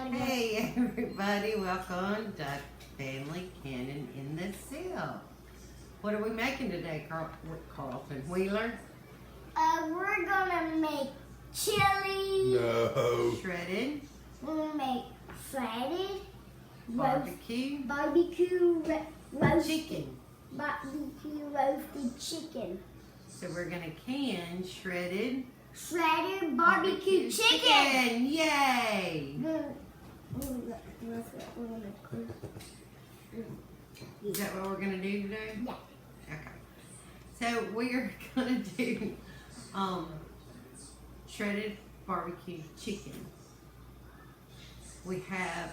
Hey everybody, welcome to Family Cannon in the Cell. What are we making today, Carlton Wheeler? We're gonna make chili. No. Shredded. We're gonna make shredded Barbecue. roasted Chicken. barbecue roasted chicken. So we're gonna can shredded Barbecue chicken. Yay! Is that what we're gonna do today? Yeah. Okay. So we're gonna do shredded barbecue chicken. We have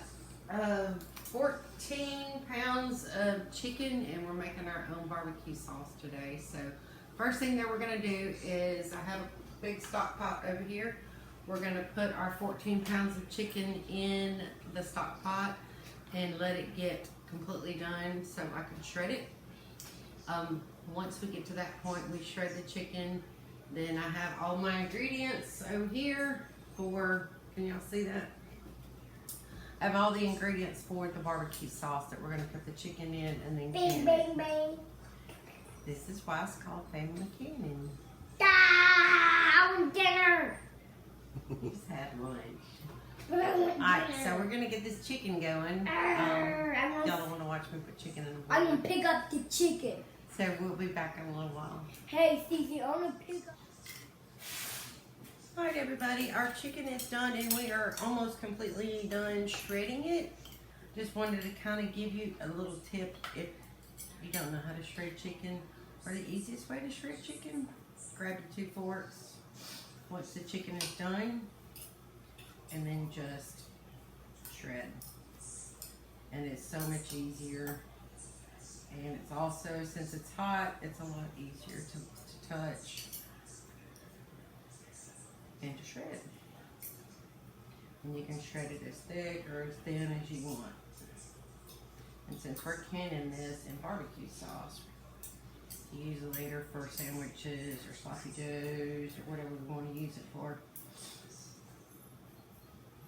14 pounds of chicken, and we're making our own barbecue sauce today. So first thing that we're gonna do is I have a big stock pot over here. We're gonna put our 14 pounds of chicken in the stock pot and let it get completely done so I can shred it. Once we get to that point, we shred the chicken. Then I have all my ingredients over here for, can y'all see that? I have all the ingredients for the barbecue sauce that we're gonna put the chicken in and then Bang, can bang, it. bang. This is why it's called Family Cannon. Down dinner. We just had lunch. Alright, Alright, so we're gonna get this chicken going. Y'all don't wanna watch me put chicken in the I'm bowl. gonna pick up the chicken. So we'll be back in a little while. Hey, Cece, I'm gonna pick up. Alright everybody, our chicken is done and we are almost completely done shredding it. Just wanted to kind of give you a little tip if you don't know how to shred chicken, or the easiest way to shred chicken. Grab the 2 forks once the chicken is done and then just shred. And it's so much easier, and it's also, since it's hot, it's a lot easier to touch and to shred. And you can shred it as thick or as thin as you want. And since we're canning this in barbecue sauce, you use it later for sandwiches or sloppy joes or whatever we want to use it for.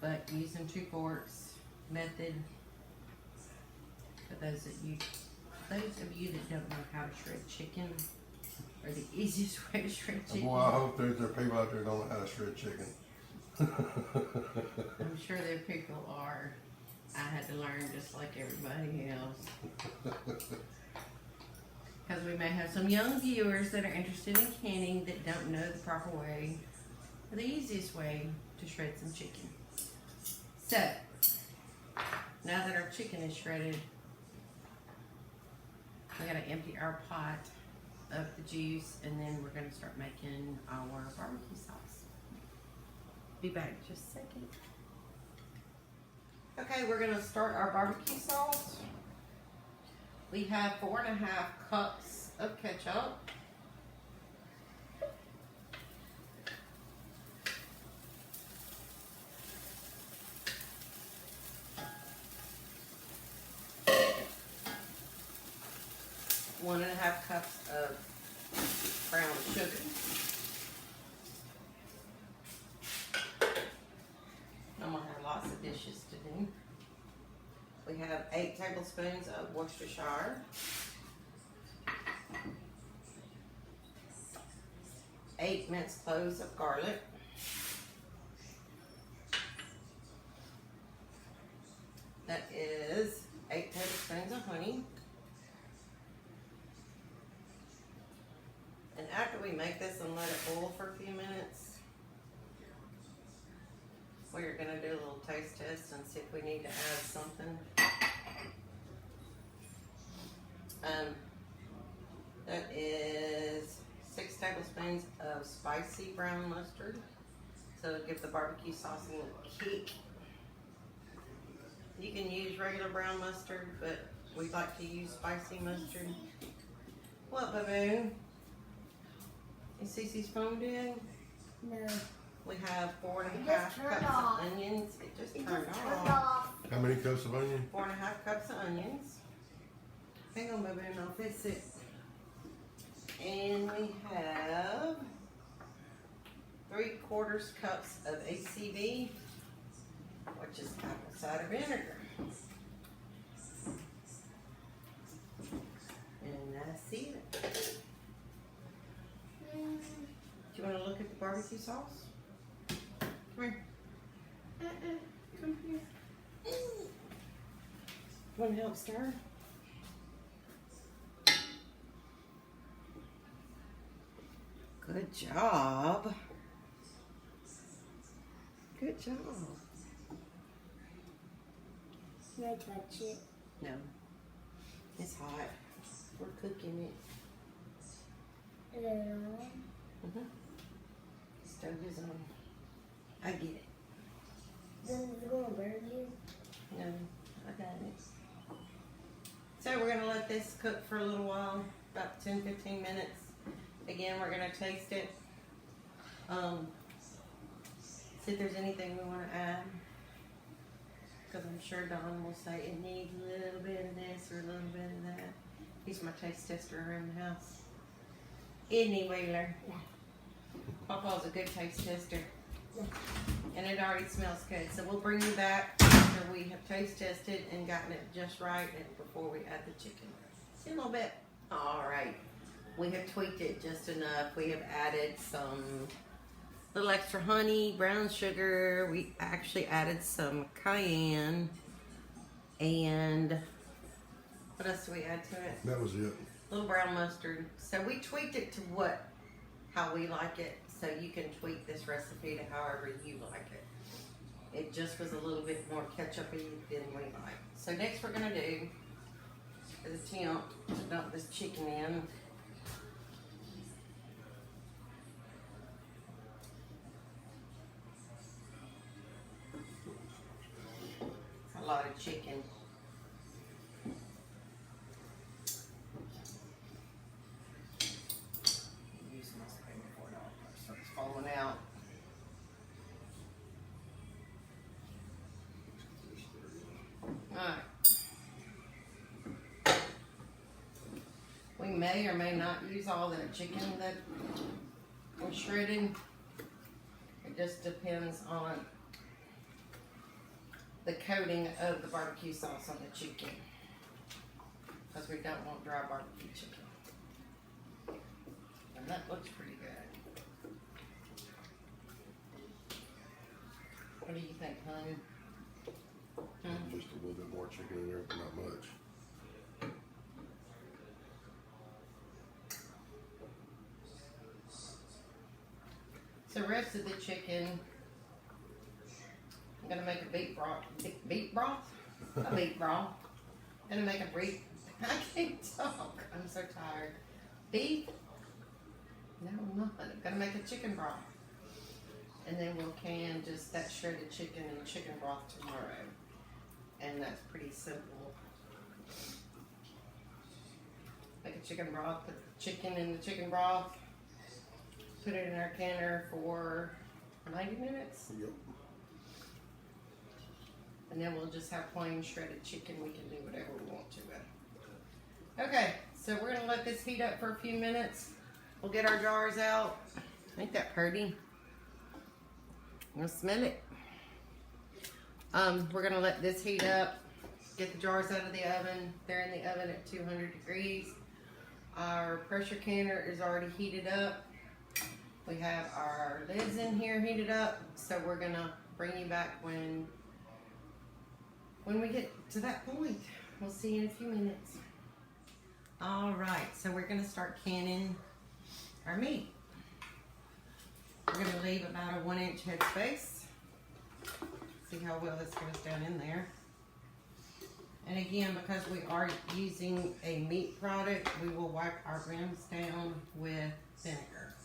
But using 2 forks method, for those of you that don't know how to shred chicken, or the easiest way to shred chicken. Boy, I hope there are people out there who don't know how to shred chicken. I'm sure there people are. I had to learn just like everybody else. Because we may have some young viewers that are interested in canning that don't know the proper way, or the easiest way to shred some chicken. So, now that our chicken is shredded, we gotta empty our pot of the juice, and then we're gonna start making our barbecue sauce. Be back in just a second. Okay, we're gonna start our barbecue sauce. We have 4.5 cups of ketchup. One and a half cups of brown sugar. I'm gonna have lots of dishes to do. We have 8 tablespoons of Worcestershire. 8 minced cloves of garlic. That is 8 tablespoons of honey. And after we make this and let it boil for a few minutes, we're gonna do a little taste test and see if we need to add something. That is 6 tablespoons of spicy brown mustard. So it'll give the barbecue sauce a little kick. You can use regular brown mustard, but we like to use spicy mustard. What, baboon? Is Cece's phone dead? No. We have 4.5 turned cups off. of onions. It just It turned just off. turned off. How many cups of onion? 4.5 cups of onions. Hang on, baby, and I'll fix it. And we have 3/4 cups of ACV. What which is apple cider vinegar. And that's it. Do you want to look at the barbecue sauce? Come here. Come here. Want to help stir? Good job. Good job. Can I touch it? No. It's hot. We're cooking it. Is it on? Mm-hmm. Stove is on. I get it. Then it's gonna burn you? No, I got it. So we're gonna let this cook for a little while, about 10-15 minutes. Again, we're gonna taste it. See if there's anything we wanna add. Because I'm sure Don will say it needs a little bit of this or a little bit of that. He's my taste tester around the house. Isn't he, Wheeler? Yeah. Papa's a good taste tester. Yeah. And it already smells good. So we'll bring you back after we have taste tested and gotten it just right and before we add the chicken. See a little bit. All right. We have tweaked it just enough. We have added some little extra honey, brown sugar. We actually added some cayenne. And what else do we add to it? That was it. Little brown mustard. So we tweaked it to how we like it. So you can tweak this recipe to however you like it. It just was a little bit more ketchup-y than we like. So next we're gonna do is attempt to dump this chicken in. It's a lot of chicken. Use my spoon before it all starts falling out. Alright. We may or may not use all that chicken that we shredded. It just depends on the coating of the barbecue sauce on the chicken. Because we don't want dry barbecue chicken. And that looks pretty good. What do you think, honey? Just a little bit more chicken in there, but not much. So the rest of the chicken, I'm gonna make a beef broth. Beef broth? A beef broth. Gonna make a beef. I can't talk. I'm so tired. Beef? No, I'm not. I'm gonna make a chicken broth. And then we'll can just that shredded chicken and chicken broth tomorrow. And that's pretty simple. Make a chicken broth, put the chicken in the chicken broth, put it in our canner for 90 minutes. Yep. And then we'll just have plain shredded chicken. We can do whatever we want to with. Okay, so we're gonna let this heat up for a few minutes. We'll get our jars out. Ain't that pretty? I'm gonna smell it. We're gonna let this heat up. Get the jars out of the oven. They're in the oven at 200 degrees. Our pressure canner is already heated up. We have our lids in here heated up. So we're gonna bring you back when we get to that point. We'll see you in a few minutes. All right, so we're gonna start canning our meat. We're gonna leave about a 1-inch headspace. See how well this goes down in there. And again, because we are using a meat product, we will wipe our rims down with vinegar.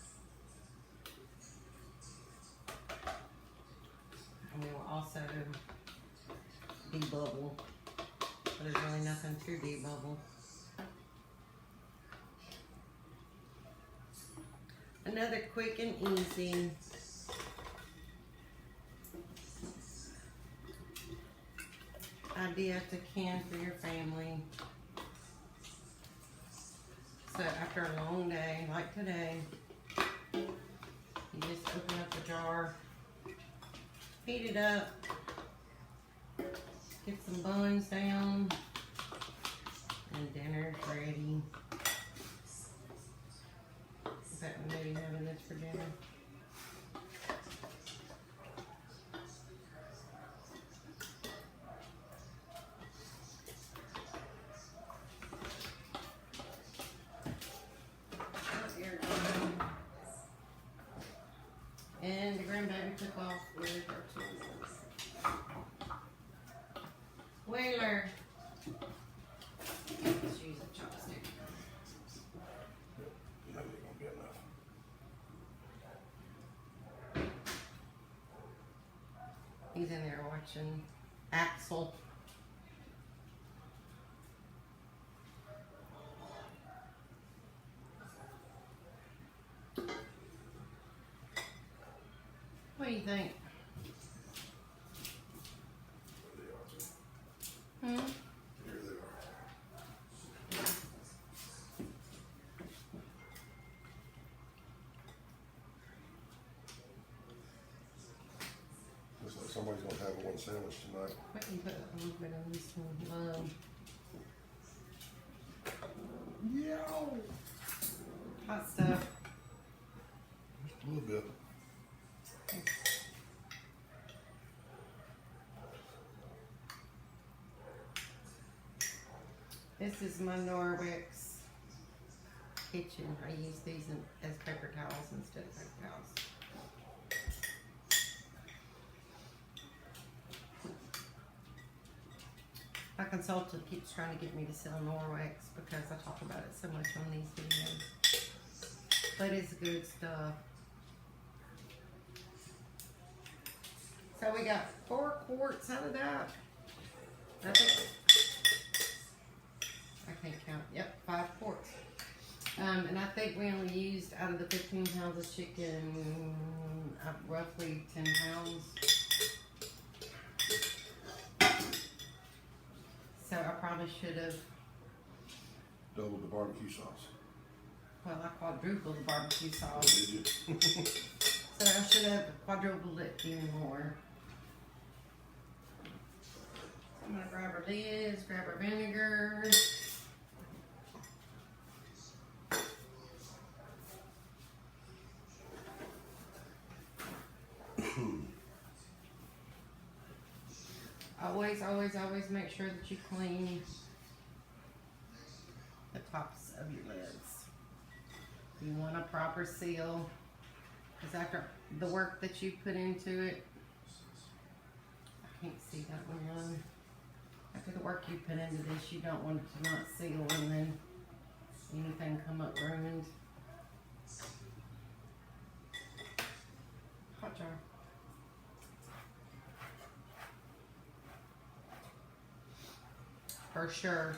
And we will also debubble. But there's really nothing to debubble. Another quick and easy idea to can for your family. So after a long day like today, you just open up the jar, heat it up, Get some buns down. And dinner's ready. In fact, we may be having this for dinner. And the grandbaby took off with her tools. Wheeler. Let's use a chopstick. That ain't gonna be enough. He's in there watching Axel. What do you think? There they are. Hmm? Here they are. Looks like somebody's gonna have one sandwich tonight. We can put a little bit on this one. Yeah. Hot stuff. Just a little bit. This is my Norwex kitchen. I use these as paper towels instead of paper towels. My consultant keeps trying to get me to sell Norwex because I talk about it so much on these videos. But it's good stuff. So we got 4 quarts out of that. I think, I can't count. Yep, 5 quarts. And I think we only used out of the 15 pounds of chicken, roughly 10 pounds. So I probably should have, Double the barbecue sauce. well, I quadrupled the barbecue Oh, sauce. did you? So I should have quadrupled it even more. I'm gonna grab our lids, grab our vinegar. Always make sure that you clean the tops of your lids. You want a proper seal, because after the work that you put into it, I can't see that one. After the work you put into this, you don't want it to not seal and then anything come up ruined. Hot jar. For sure.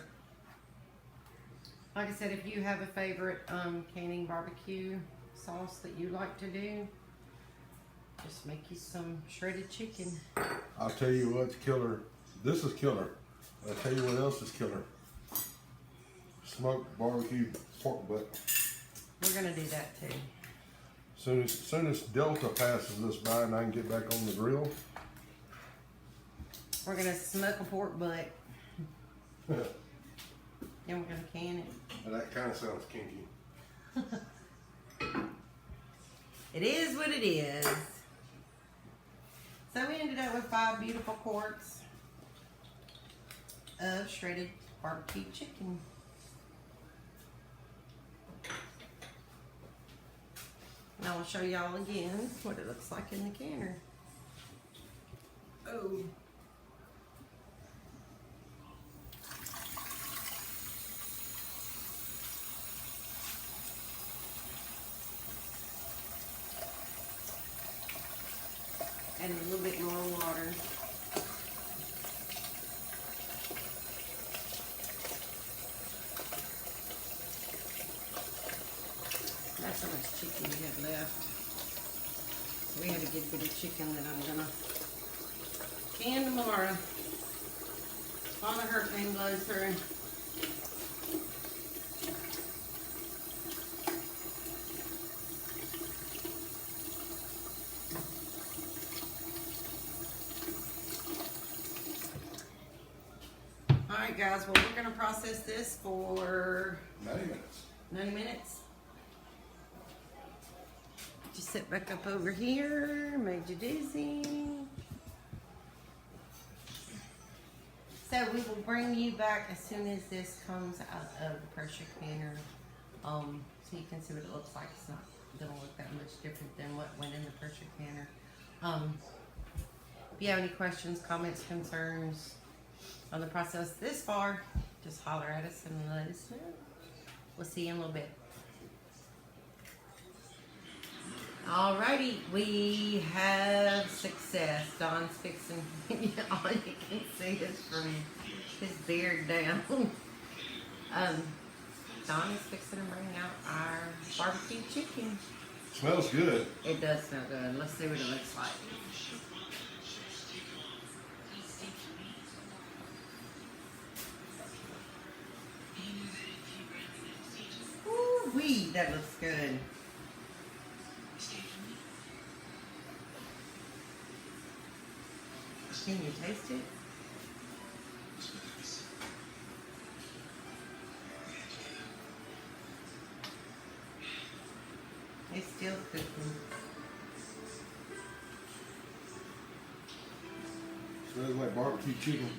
Like I said, if you have a favorite canning barbecue sauce that you like to do, just make you some shredded chicken. I'll tell you what's killer. This is killer. I'll tell you what else is killer. Smoked barbecue pork butt. We're gonna do that too. Soon as Delta passes us by and I can get back on the grill. We're gonna smoke a pork butt. And Then we're gonna can it. that kind of sounds kinky. It is what it is. So we ended up with 5 beautiful quarts of shredded barbecue chicken. And I will show y'all again what it looks like in the canner. Oh. And a little bit more water. That's how much chicken we have left. So we have a good bit of chicken that I'm gonna can tomorrow. On a hurricane blows through. Alrighty guys, well we're gonna process this for 90 minutes. 90 minutes. Just sit back up over here, made you dizzy. So we will bring you back as soon as this comes out of the pressure canner. So you can see what it looks like. It's not gonna look that much different than what went in the pressure canner. If you have any questions, comments, concerns on the process this far, just holler at us and let us know. We'll see you in a little bit. Alrighty, we have success. Don's fixing, all you can see is from his beard down. Don is fixing to bring out our barbecue chicken. Smells good. It does smell good. Let's see what it looks like. Ooh-wee, that looks good. Can you taste it? It's still cooking. Smells like barbecue chicken.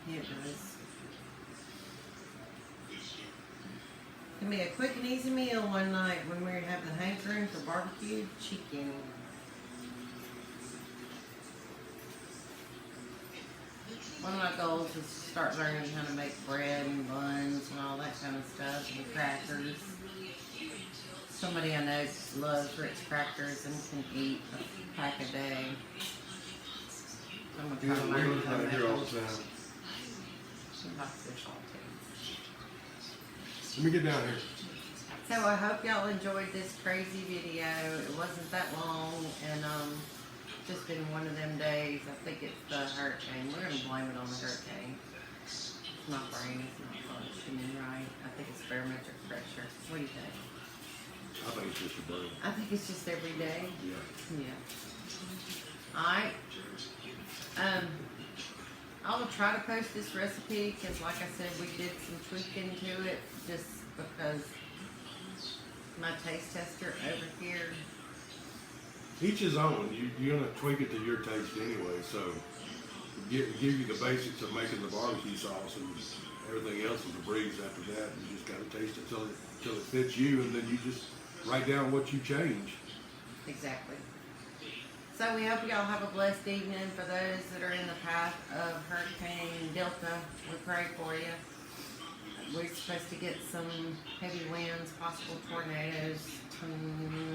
Yeah, it does. Can be a quick and easy meal one night when we have the hankering for barbecue chicken. One of my goals is to start learning how to make bread and buns and all that kind of stuff, and crackers. Somebody I know loves Ritz crackers and can eat a pack a day. I'm gonna try to learn We how to right make here all those. the time. She likes fish all too. Let me get down here. So I hope y'all enjoyed this crazy video. It wasn't that long, and just been one of them days. I think it's the hurricane. We're gonna blame it on the hurricane. My brain is not functioning right. I think it's barometric pressure. What do you think? I think it's just a bird. I think it's just every day. Yeah. Yeah. Alright. I will try to post this recipe because, like I said, we did some tweaking to it just because my taste tester over here. Each his own. You're gonna tweak it to your taste anyway. So give you the basics of making the barbecue sauce, and everything else is a breeze after that. You just gotta taste it till it fits you, and then you just write down what you change. Exactly. So we hope y'all have a blessed evening. For those that are in the path of Hurricane Delta, we pray for you. We're supposed to get some heavy winds, possible tornadoes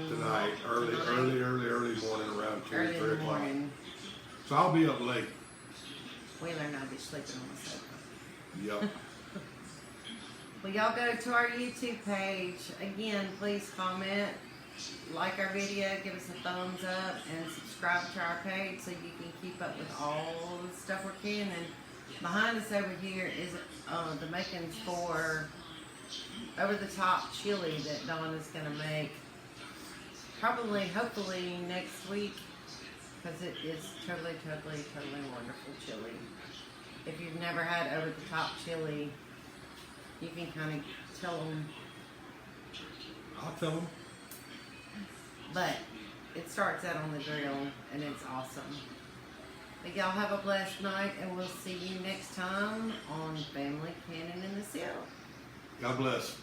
Tonight, early morning, around 2 or early 3 in the o'clock. morning. So I'll be up late. Wheeler and I'll be sleeping on the sofa. Yep. Well, y'all go to our YouTube page. Again, please comment, like our video, give us a thumbs up, and subscribe to our page so you can keep up with all the stuff we're can. And behind us over here is the makings for over-the-top chili that Dawn is going to make. Probably, hopefully next week, because it is totally wonderful chili. If you've never had over-the-top chili, you can kind of tell them. I'll tell them. But it starts out on the grill, and it's awesome. But y'all have a blessed night, and we'll see you next time on Family Cannon in the Seal. God bless.